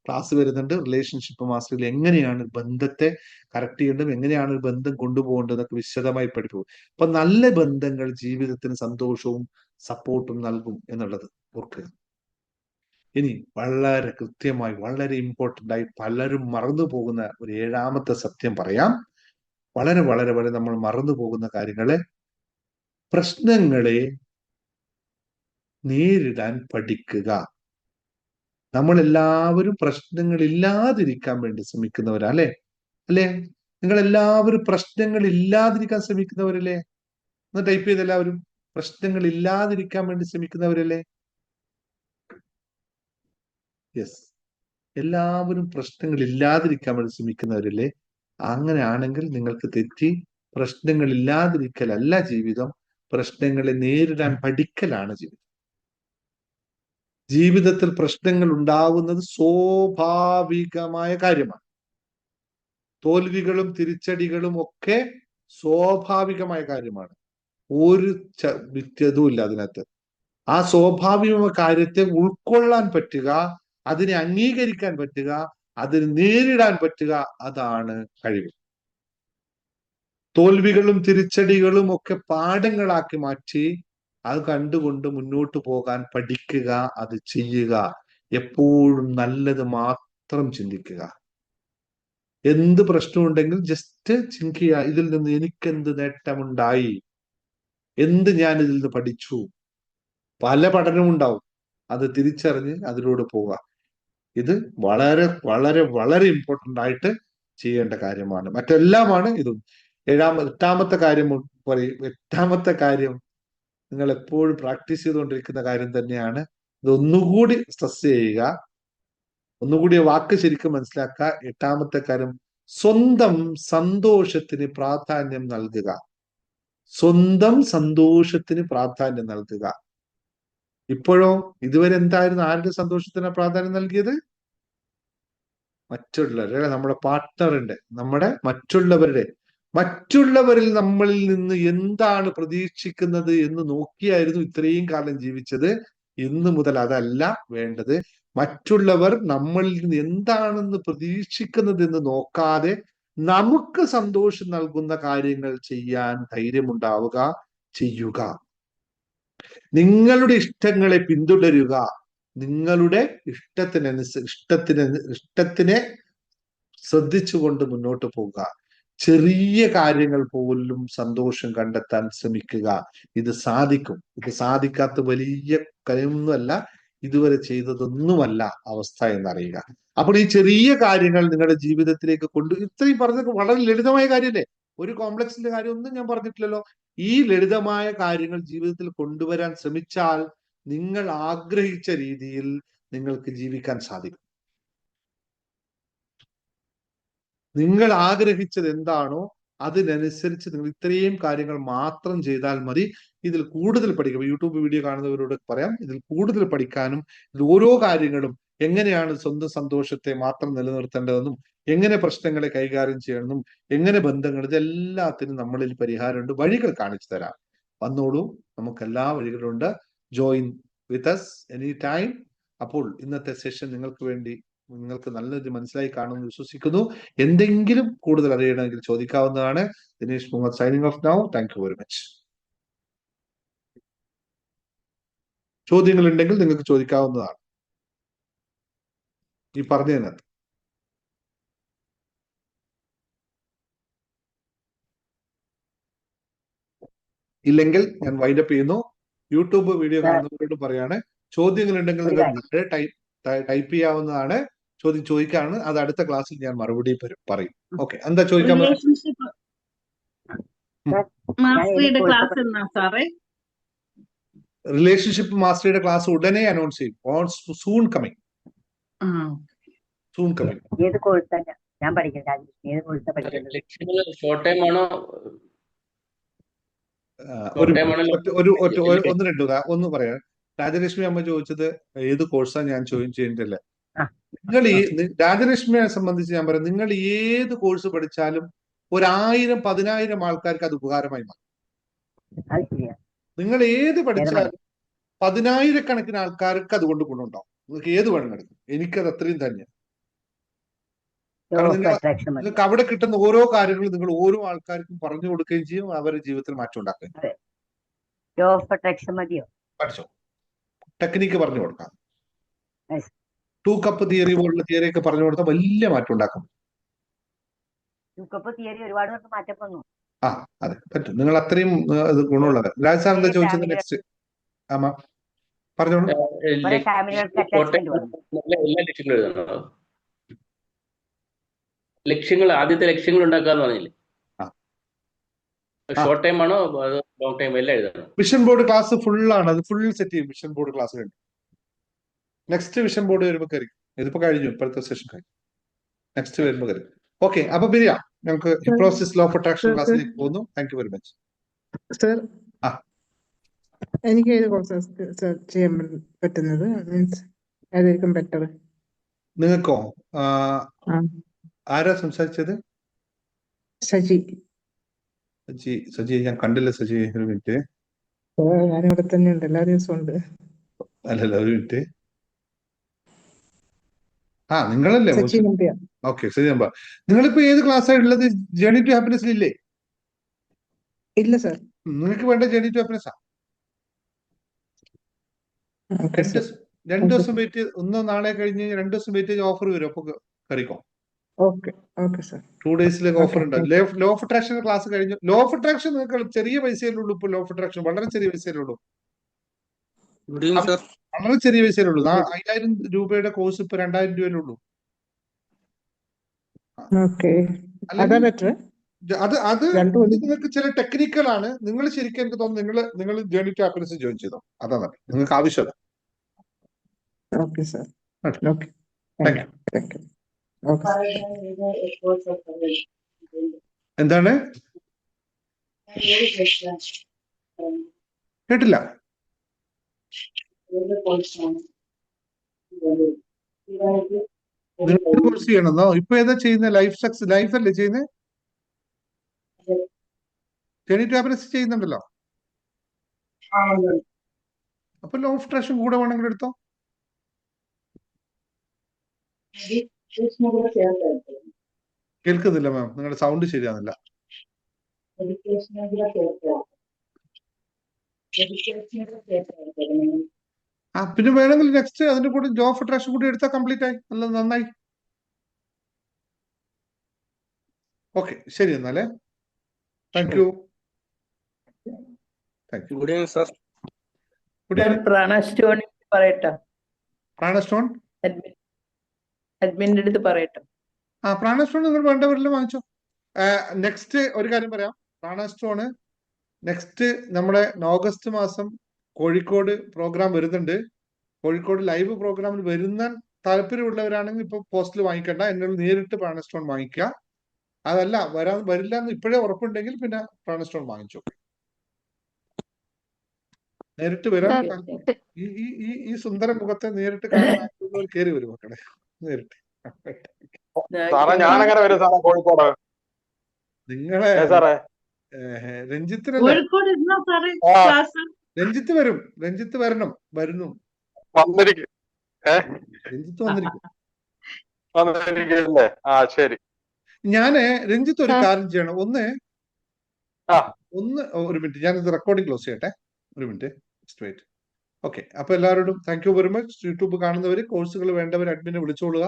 Speaker 1: ക്ലാസ് വരുന്നുണ്ട്. റിലേഷൻഷിപ്പ് മാസ്റ്ററിൽ എങ്ങനെയാണ് ബന്ധത്തെ കറക്റ്റ് ചെയ്യേണ്ടതും എങ്ങനെയാണ് ഒരു ബന്ധം കൊണ്ടുപോകേണ്ടതെന്നൊക്കെ വിശദമായി പഠിപ്പിക്കും. അപ്പൊ നല്ല ബന്ധങ്ങൾ ജീവിതത്തിന് സന്തോഷവും സപ്പോർട്ടും നൽകും എന്നുള്ളത് ഓർക്കുക. ഇനി വളരെ കൃത്യമായി വളരെ ഇമ്പോർട്ടന്റ് ആയി പലരും മറന്നു പോകുന്ന ഒരു 7ാമത്തെ സത്യം പറയാം. വളരെ വളരെ വളരെ നമ്മൾ മറന്നു പോകുന്ന കാര്യങ്ങളെ, പ്രശ്നങ്ങളെ നേരിടാൻ പഠിക്കുക. നമ്മൾ എല്ലാവരും പ്രശ്നങ്ങൾ ഇല്ലാതിരിക്കാൻ വേണ്ടി ശ്രമിക്കുന്നവരാ അല്ലെ? അല്ലെ? നിങ്ങൾ എല്ലാവരും പ്രശ്നങ്ങൾ ഇല്ലാതിരിക്കാൻ ശ്രമിക്കുന്നവരല്ലേ? ഒന്ന് ടൈപ്പ് ചെയ്ത് എല്ലാവരും. പ്രശ്നങ്ങൾ ഇല്ലാതിരിക്കാൻ വേണ്ടി ശ്രമിക്കുന്നവരല്ലേ? യെസ്, എല്ലാവരും പ്രശ്നങ്ങൾ ഇല്ലാതിരിക്കാൻ വേണ്ടി ശ്രമിക്കുന്നവരല്ലേ? അങ്ങനെയാണെങ്കിൽ നിങ്ങൾക്ക് തെറ്റി. പ്രശ്നങ്ങൾ ഇല്ലാതിരിക്കലല്ല ജീവിതം, പ്രശ്നങ്ങളെ നേരിടാൻ പഠിക്കലാണ് ജീവിതം. ജീവിതത്തിൽ പ്രശ്നങ്ങൾ ഉണ്ടാവുന്നത് സ്വാഭാവികമായ കാര്യമാണ്. തോൽവികളും തിരിച്ചടികളും ഒക്കെ സ്വാഭാവികമായ കാര്യമാണ്. ഒരു വ്യക്തതയും ഇല്ല അതിനകത്ത്. ആ സ്വാഭാവികമായ കാര്യത്തെ ഉൾക്കൊള്ളാൻ പറ്റുക, അതിനെ അംഗീകരിക്കാൻ പറ്റുക, അതിന് നേരിടാൻ പറ്റുക, അതാണ് കഴിവ്. തോൽവികളും തിരിച്ചടികളും ഒക്കെ പാഠങ്ങളാക്കി മാറ്റി അത് കണ്ടുകൊണ്ട് മുന്നോട്ട് പോകാൻ പഠിക്കുക, അത് ചെയ്യുക. എപ്പോഴും നല്ലത് മാത്രം ചിന്തിക്കുക. എന്ത് പ്രശ്നമുണ്ടെങ്കിൽ ജസ്റ്റ് ചിന്തിക്കുക, ഇതിൽ നിന്ന് എനിക്കെന്ത് നേട്ടമുണ്ടായി, എന്ത് ഞാൻ ഇതിൽ നിന്ന് പഠിച്ചു. പല പഠനവും ഉണ്ടാവും, അത് തിരിച്ചറിഞ്ഞ് അതിലൂടെ പോവുക. ഇത് വളരെ വളരെ വളരെ ഇമ്പോർട്ടന്റ് ആയിട്ട് ചെയ്യേണ്ട കാര്യമാണ്. മറ്റെല്ലാമാണ് ഇതും. 8ാമത്തെ കാര്യം പറയും. 8ാമത്തെ കാര്യം നിങ്ങൾ എപ്പോഴും പ്രാക്ടീസ് ചെയ്തുകൊണ്ടിരിക്കുന്ന കാര്യം തന്നെയാണ്. ഇതൊന്നുകൂടി സ്ട്രെസ് ചെയ്യുക, ഒന്നുകൂടി വാക്ക് ശരിക്കും മനസ്സിലാക്കുക. 8ാമത്തെ കാര്യം, സ്വന്തം സന്തോഷത്തിന് പ്രാധാന്യം നൽകുക. സ്വന്തം സന്തോഷത്തിന് പ്രാധാന്യം നൽകുക. ഇപ്പോഴോ ഇതുവരെ എന്തായിരുന്നു? ആരുടെ സന്തോഷത്തിന് പ്രാധാന്യം നൽകിയത്? മറ്റുള്ളവരുടെ, നമ്മുടെ പാർട്ട്ണറിന്റെ, നമ്മുടെ മറ്റുള്ളവരിൽ നമ്മളിൽ നിന്ന് എന്താണ് പ്രതീക്ഷിക്കുന്നത് എന്ന് നോക്കിയായിരുന്നു ഇത്രയും കാലം ജീവിച്ചത്. ഇന്നു മുതൽ അതല്ല വേണ്ടത്. മറ്റുള്ളവർ നമ്മളിൽ നിന്ന് എന്താണെന്ന് പ്രതീക്ഷിക്കുന്നത് എന്ന് നോക്കാതെ നമുക്ക് സന്തോഷം നൽകുന്ന കാര്യങ്ങൾ ചെയ്യാൻ ധൈര്യമുണ്ടാവുക, ചെയ്യുക. നിങ്ങളുടെ ഇഷ്ടങ്ങളെ പിന്തുടരുക. നിങ്ങളുടെ ഇഷ്ടത്തിനെ ശ്രദ്ധിച്ചുകൊണ്ട് മുന്നോട്ട് പോവുക. ചെറിയ കാര്യങ്ങൾ പോലും സന്തോഷം കണ്ടെത്താൻ ശ്രമിക്കുക. ഇത് സാധിക്കും. ഇത് സാധിക്കാത്ത വലിയ കാര്യമൊന്നുമല്ല, ഇതുവരെ ചെയ്തതൊന്നുമല്ല അവസ്ഥ എന്നറിയുക. അപ്പോൾ ഈ ചെറിയ കാര്യങ്ങൾ നിങ്ങളുടെ ജീവിതത്തിലേക്ക് ഇത്രയും പറഞ്ഞത് വളരെ ലളിതമായ കാര്യമല്ലേ? ഒരു കോംപ്ലക്സിന്റെ കാര്യമൊന്നും ഞാൻ പറഞ്ഞിട്ടില്ലല്ലോ. ഈ ലളിതമായ കാര്യങ്ങൾ ജീവിതത്തിൽ കൊണ്ടുവരാൻ ശ്രമിച്ചാൽ നിങ്ങൾ ആഗ്രഹിച്ച രീതിയിൽ നിങ്ങൾക്ക് ജീവിക്കാൻ സാധിക്കും. നിങ്ങൾ ആഗ്രഹിച്ചത് എന്താണോ അതിനനുസരിച്ച് നിങ്ങൾ ഇത്രയും കാര്യങ്ങൾ മാത്രം ചെയ്താൽ മതി. ഇതിൽ കൂടുതൽ പഠിക്കാം. യൂട്യൂബ് വീഡിയോ കാണുന്നവരോട് പറയാം, ഇതിൽ കൂടുതൽ പഠിക്കാനും ഇതിൽ ഓരോ കാര്യങ്ങളും എങ്ങനെയാണ് സ്വന്തം സന്തോഷത്തെ മാത്രം നിലനിർത്തേണ്ടതെന്നും എങ്ങനെ പ്രശ്നങ്ങളെ കൈകാര്യം ചെയ്യണമെന്നും എങ്ങനെ ബന്ധങ്ങൾ, ഇതെല്ലാത്തിനും നമ്മളിൽ പരിഹാരമുണ്ട്. വഴികൾ കാണിച്ചു തരാം. വന്നോളൂ, നമുക്ക് എല്ലാ വഴികളുണ്ട്. Join with us any time. അപ്പോൾ ഇന്നത്തെ സെഷൻ നിങ്ങൾക്ക് നല്ലൊരു മനസ്സിലായി കാണുമെന്ന് വിശ്വസിക്കുന്നു. എന്തെങ്കിലും കൂടുതൽ അറിയണമെങ്കിൽ ചോദിക്കാവുന്നതാണ്. Dinesh Muhammad signing off now. Thank you very much. ചോദ്യങ്ങൾ ഉണ്ടെങ്കിൽ നിങ്ങൾക്ക് ചോദിക്കാവുന്നതാണ് ഈ പറഞ്ഞതിനകത്ത്. ഇല്ലെങ്കിൽ ഞാൻ വൈൻഡപ്പ് ചെയ്യുന്നു. യൂട്യൂബ് വീഡിയോ കാണുന്നവരോട് പറയാണ്, ചോദ്യങ്ങൾ ഉണ്ടെങ്കിൽ നിങ്ങൾ ടൈപ്പ് ചെയ്യാവുന്നതാണ്. ചോദ്യം ചോദിക്കാണ്, അത് അടുത്ത ക്ലാസ്സിൽ ഞാൻ മറുപടി പറയും. ഓക്കെ, എന്താ ചോദിക്കാൻ? റിലേഷൻഷിപ്പ് മാസ്റ്ററിയുടെ ക്ലാസ് ഉടനെ അനൗൺസ് ചെയ്യും. Soon coming.
Speaker 2: ഏത് കോഴ്സാണ് ഞാൻ പഠിക്കുന്നത്? ഏത് കോഴ്സാ പഠിക്കുന്നത്?
Speaker 3: ഷോർട്ട് ടൈം ആണോ?
Speaker 1: ഒന്ന് പറയാം. രാജലക്ഷ്മി അമ്മ ചോദിച്ചത് ഏത് കോഴ്സാണ് ഞാൻ ചെയ്യുന്നില്ല. രാജലക്ഷ്മിയെ സംബന്ധിച്ച് ഞാൻ പറയാം, നിങ്ങൾ ഏത് കോഴ്സ് പഠിച്ചാലും 1000 10,000 ആൾക്കാർക്ക് അത് ഉപകാരമായി മാറും. നിങ്ങൾ ഏത് പഠിച്ചാലും 10,000 ആൾക്കാർക്ക് അതുകൊണ്ട് ഗുണമുണ്ടാവും. നിങ്ങൾക്ക് ഏത് വേണമെങ്കിലും. എനിക്കത് അത്രയും തന്നെയാണ്. നിങ്ങൾക്ക് അവിടെ കിട്ടുന്ന ഓരോ കാര്യങ്ങളും നിങ്ങൾ ഓരോ ആൾക്കാർക്കും പറഞ്ഞു കൊടുക്കുകയും ചെയ്യും, അവരുടെ ജീവിതത്തിൽ മാറ്റം ഉണ്ടാക്കുകയും പഠിച്ചോ. ടെക്നിക്ക് പറഞ്ഞു കൊടുക്കാം. 2 കപ്പ് തിയറി പോലുള്ള തിയറി ഒക്കെ പറഞ്ഞു കൊടുത്താൽ വലിയ മാറ്റം ഉണ്ടാക്കും. ആ, അതെ, പറ്റും. നിങ്ങൾ അത്രയും ഗുണമുള്ളത്. രാജ് സാർ എന്താ ചോദിച്ചത്? നെക്സ്റ്റ് ആമാ പറഞ്ഞോളൂ.
Speaker 3: ലക്ഷ്യങ്ങൾ, ആദ്യത്തെ ലക്ഷ്യങ്ങൾ ഉണ്ടാക്കാന്ന് പറഞ്ഞില്ലേ? ഷോർട്ട് ടൈം ആണോ ലോങ് ടൈം എല്ലാം എഴുതണം?
Speaker 1: വിഷൻ ബോർഡ് ക്ലാസ് ഫുൾ ആണ്. അത് ഫുൾ സെറ്റ് ചെയ്യും. വിഷൻ ബോർഡ് ക്ലാസ് കഴിഞ്ഞു. നെക്സ്റ്റ് വിഷൻ ബോർഡ് വരുമ്പോൾ കയറി. ഇതിപ്പോ കഴിഞ്ഞു, ഇപ്പോഴത്തെ സെഷൻ കഴിഞ്ഞു. നെക്സ്റ്റ് വരുമ്പോൾ കയറി. ഓക്കെ, അപ്പൊ പിരിയാം. നമുക്ക് ഹിപ്നോസിസ് ലോ ഓഫ് അട്രാക്ഷൻ ക്ലാസ്സിലേക്ക് പോകുന്നു. Thank you very much.
Speaker 4: Sir, എനിക്ക് ഏത് കോഴ്സ് ചെയ്യാൻ പറ്റുന്നത്? മീൻസ് ഏതായിരിക്കും ബെറ്റർ?
Speaker 1: നിങ്ങൾക്കോ? ആരാ സംസാരിച്ചത്?
Speaker 4: സജി.
Speaker 1: സജി ഞാൻ കണ്ടില്ല. സജി, ഒരു മിനിറ്റ്.
Speaker 4: ഞാനിവിടെ തന്നെ ഉണ്ട്, എല്ലാ ദിവസവും ഉണ്ട്.
Speaker 1: അല്ലല്ല, ഒരു മിനിറ്റ്. നിങ്ങളല്ലേ? Okay, Saji number. നിങ്ങളിപ്പോ ഏത് ക്ലാസ്സാണ് ഉള്ളത്? ജേർണി ടു ഹാപ്പിനെസ് ഇല്ലേ?
Speaker 4: ഇല്ല സർ.
Speaker 1: നിങ്ങൾക്ക് വേണ്ട ജേർണി ടു ഹാപ്പിനെസ് 2 ദിവസം വെയിറ്റ് ചെയ്ത്, ഒന്നോ നാളെ കഴിഞ്ഞ് 2 ദിവസം വെയിറ്റ് ചെയ്ത് ഓഫർ വരും. അപ്പൊ കറിക്കോ.
Speaker 4: Okay sir.
Speaker 1: 2 ഡേയ്സിലേക്ക് ഓഫർ ഉണ്ട്. ലോ ഓഫ് അട്രാക്ഷൻ ക്ലാസ് കഴിഞ്ഞു. ലോ ഓഫ് അട്രാക്ഷൻ നിങ്ങൾക്ക് ചെറിയ പൈസയല്ലേ ഉള്ളൂ. ഇപ്പൊ ലോ ഓഫ് അട്രാക്ഷൻ വളരെ ചെറിയ പൈസയല്ലേ ഉള്ളൂ. വളരെ ചെറിയ പൈസയല്ലേ ഉള്ളൂ. 5000 രൂപയുടെ കോഴ്സ് ഇപ്പൊ 2000 രൂപയല്ലേ ഉള്ളൂ. അത് നിങ്ങൾക്ക് ചില ടെക്നിക്കുകളാണ്. നിങ്ങൾ ശരിക്കും എനിക്ക് തോന്നുന്നു നിങ്ങൾ ജേർണി ടു ഹാപ്പിനെസ് ജോയിൻ ചെയ്തോ. അതാണ് നിങ്ങൾക്ക് ആവശ്യത. എന്താണ്? കേട്ടില്ല. കോഴ്സ് ചെയ്യണമെന്നോ? ഇപ്പൊ ഏതാ ചെയ്യുന്നത്? ലൈഫ് അല്ലേ ചെയ്യുന്നത്? ജേർണി ടു ഹാപ്പിനെസ് ചെയ്യുന്നുണ്ടല്ലോ. അപ്പൊ ലോ ഓഫ് അട്രാക്ഷൻ കൂടെ വേണമെങ്കിൽ എടുത്തോ. കേൾക്കുന്നില്ല മാം, നിങ്ങളുടെ സൗണ്ട് ശരിയാകുന്നില്ല. ആ പിന്നെ വേണമെങ്കിൽ നെക്സ്റ്റ് അതിന്റെ കൂടെ ജോബ് ഓഫ് അട്രാക്ഷൻ കൂടി എടുത്താൽ കംപ്ലീറ്റ് ആയി. നല്ല നന്നായി. ഓക്കെ, ശരി എന്നാലേ. Thank you. Thank you.
Speaker 5: Good evening sir.
Speaker 1: Good evening.
Speaker 6: പ്രാണസ്റ്റോൺ പറയട്ടോ,
Speaker 1: പ്രാണസ്റ്റോൺ
Speaker 6: അഡ്മിന്റെ അടുത്ത് പറയട്ടോ.
Speaker 1: ആ പ്രാണസ്റ്റോൺ നിങ്ങൾ വേണ്ടവരെല്ലാം വാങ്ങിച്ചോ. നെക്സ്റ്റ് ഒരു കാര്യം പറയാം. പ്രാണസ്റ്റോണ് നെക്സ്റ്റ് നമ്മുടെ ഓഗസ്റ്റ് മാസം കോഴിക്കോട് പ്രോഗ്രാം വരുന്നുണ്ട്. കോഴിക്കോട് ലൈവ് പ്രോഗ്രാമിൽ വരുന്ന താല്പര്യമുള്ളവരാണെങ്കിൽ ഇപ്പൊ പോസ്റ്റിൽ വാങ്ങിക്കണ്ട, എന്നോട് നേരിട്ട് പ്രാണസ്റ്റോൺ വാങ്ങിക്കുക. അതല്ല വരില്ല എന്ന് ഇപ്പോഴേ ഉറപ്പുണ്ടെങ്കിൽ പിന്നെ പ്രാണസ്റ്റോൺ വാങ്ങിച്ചു. നേരിട്ട് വരാൻ ഈ സുന്ദര മുഖത്തെ നേരിട്ട് കാണാൻ കയറി വരും മക്കളെ, നേരിട്ട്.
Speaker 5: സാറേ ഞാനങ്ങനെ വരും സാറേ കോഴിക്കോട്.
Speaker 1: നിങ്ങളെ
Speaker 5: സാറേ
Speaker 1: രഞ്ജിത്തിനല്ലേ?
Speaker 5: ആ
Speaker 1: രഞ്ജിത്ത് വരും, രഞ്ജിത്ത് വരുന്നു.
Speaker 5: വന്നിരിക്കും.
Speaker 1: രഞ്ജിത്ത് വന്നിരിക്കും.
Speaker 5: വന്നിരിക്കല്ലേ? ആ ശരി.
Speaker 1: ഞാന് രഞ്ജിത്ത് ഒരു കാര്യം ചെയ്യണം. ഒന്ന്
Speaker 5: ആ.
Speaker 1: ഒരു മിനിറ്റ്, ഞാനിത് റെക്കോർഡിംഗ് ക്ലോസ് ചെയ്യട്ടെ. ഒരു മിനിറ്റ്, സ്ട്രേറ്റ്. ഓക്കെ, അപ്പൊ എല്ലാവരോടും thank you very much. YouTube കാണുന്നവര്, കോഴ്സുകൾ വേണ്ടവർ അഡ്മിനെ വിളിച്ചോളുക.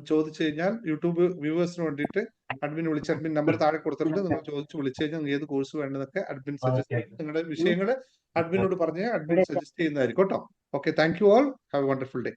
Speaker 1: ചോദിച്ചു കഴിഞ്ഞാൽ യൂട്യൂബ് വ്യൂവേഴ്സിന് വേണ്ടിയിട്ട് അഡ്മിനെ വിളിച്ച്, അഡ്മിൻ നമ്പർ താഴെ കൊടുത്തിട്ടുണ്ട്, നിങ്ങൾ ചോദിച്ചു വിളിച്ചു കഴിഞ്ഞാൽ നിങ്ങൾ ഏത് കോഴ്സ് വേണ്ടതൊക്കെ അഡ്മിൻ സജസ്റ്റ് ചെയ്യും. നിങ്ങളുടെ വിഷയങ്ങൾ അഡ്മിനോട് പറഞ്ഞ് അഡ്മിൻ സജസ്റ്റ് ചെയ്യുന്നതായിരിക്കും കേട്ടോ. Okay, thank you all. Have A wonderful day.